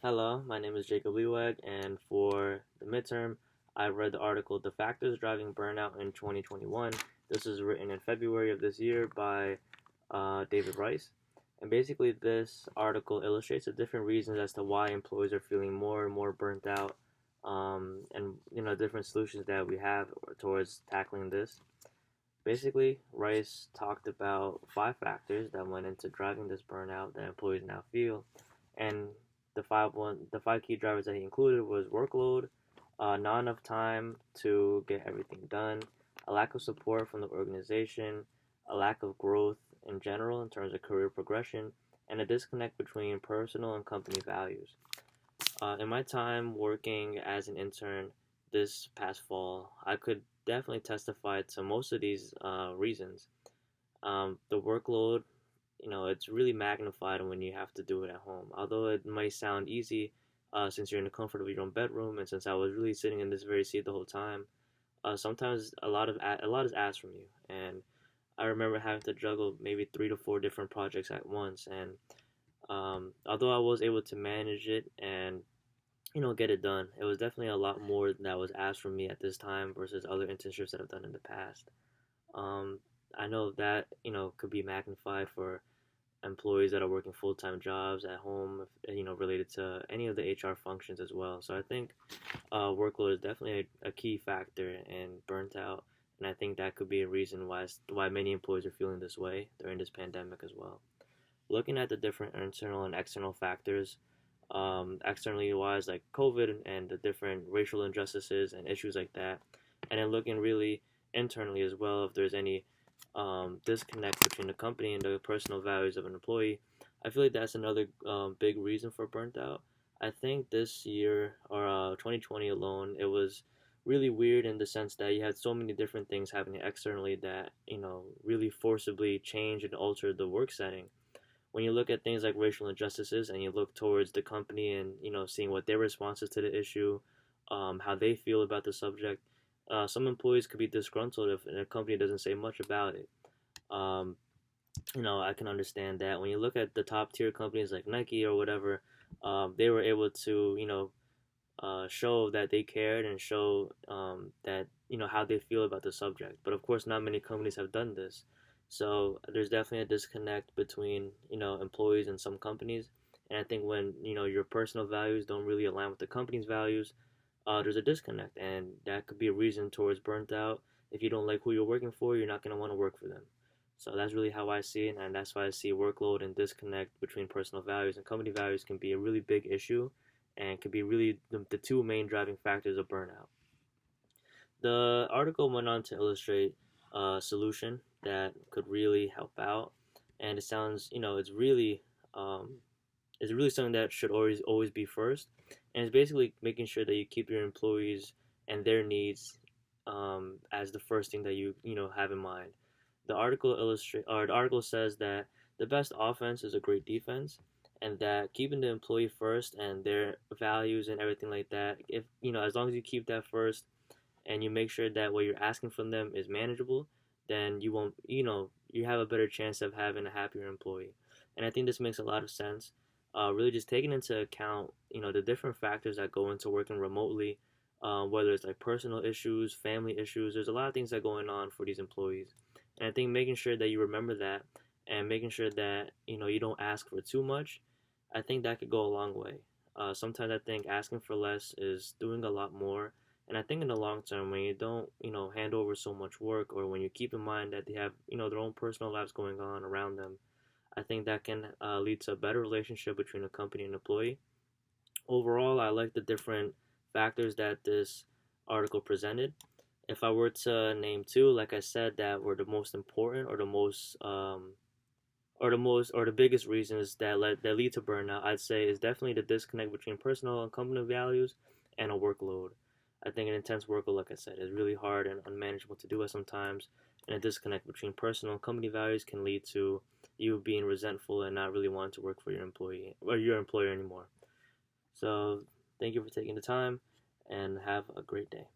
Hello, my name is Jacob Leweg, and for the midterm, I read the article The Factors Driving Burnout in 2021. This is written in February of this year by David Rice. And basically, this article illustrates the different reasons as to why employees are feeling more and more burnt out, and different solutions that we have towards tackling this. Basically, Rice talked about five factors that went into driving this burnout that employees now feel, and the five key drivers that he included was workload, not enough time to get everything done, a lack of support from the organization, a lack of growth in general in terms of career progression, and a disconnect between personal and company values. In my time working as an intern this past fall, I could definitely testify to most of these reasons. The workload, it's really magnified when you have to do it at home. Although it might sound easy, since you're in the comfort of your own bedroom, and since I was really sitting in this very seat the whole time, sometimes a lot is asked from you, and I remember having to juggle maybe 3 to 4 different projects at once. And although I was able to manage it and get it done, it was definitely a lot more that was asked from me at this time versus other internships that I've done in the past. Um, I know that could be magnified for employees that are working full-time jobs at home, related to any of the HR functions as well. So I think workload is definitely a key factor in burnt out, and I think that could be a reason why many employees are feeling this way during this pandemic as well. Looking at the different internal and external factors, externally wise like COVID and the different racial injustices and issues like that, and then looking really internally as well if there's any disconnect between the company and the personal values of an employee. I feel like that's another big reason for burnt out. I think this year or 2020 alone, it was really weird in the sense that you had so many different things happening externally that really forcibly changed and altered the work setting. When you look at things like racial injustices and you look towards the company and seeing what their responses to the issue, how they feel about the subject, some employees could be disgruntled if a company doesn't say much about it. Um, I can understand that. When you look at the top tier companies like Nike or whatever, they were able to, show that they cared and show that, how they feel about the subject. But of course, not many companies have done this. So there's definitely a disconnect between, employees and some companies. And I think when, your personal values don't really align with the company's values, there's a disconnect. And that could be a reason towards burnt out. If you don't like who you're working for, you're not going to want to work for them. So that's really how I see it, and that's why I see workload and disconnect between personal values and company values can be a really big issue and could be really the two main driving factors of burnout. The article went on to illustrate a solution that could really help out, and it sounds, it's really something that should always be first, and it's basically making sure that you keep your employees and their needs as the first thing that you have in mind. The article says that the best offense is a great defense, and that keeping the employee first and their values and everything like that, if as long as you keep that first and you make sure that what you're asking from them is manageable, then you won't, you have a better chance of having a happier employee. And I think this makes a lot of sense. Really, just taking into account, the different factors that go into working remotely, whether it's like personal issues, family issues. There's a lot of things that are going on for these employees, and I think making sure that you remember that and making sure that you don't ask for too much, I think that could go a long way. Sometimes I think asking for less is doing a lot more, and I think in the long term, when you don't hand over so much work, or when you keep in mind that they have their own personal lives going on around them, I think that can lead to a better relationship between a company and employee. Overall, I like the different factors that this article presented. If I were to name two, like I said, that were the most important or the biggest reasons that lead to burnout, I'd say is definitely the disconnect between personal and company values and a workload. I think an intense workload, like I said, is really hard and unmanageable to do at sometimes, and a disconnect between personal and company values can lead to you being resentful and not really wanting to work for your employee or your employer anymore. So, thank you for taking the time and have a great day.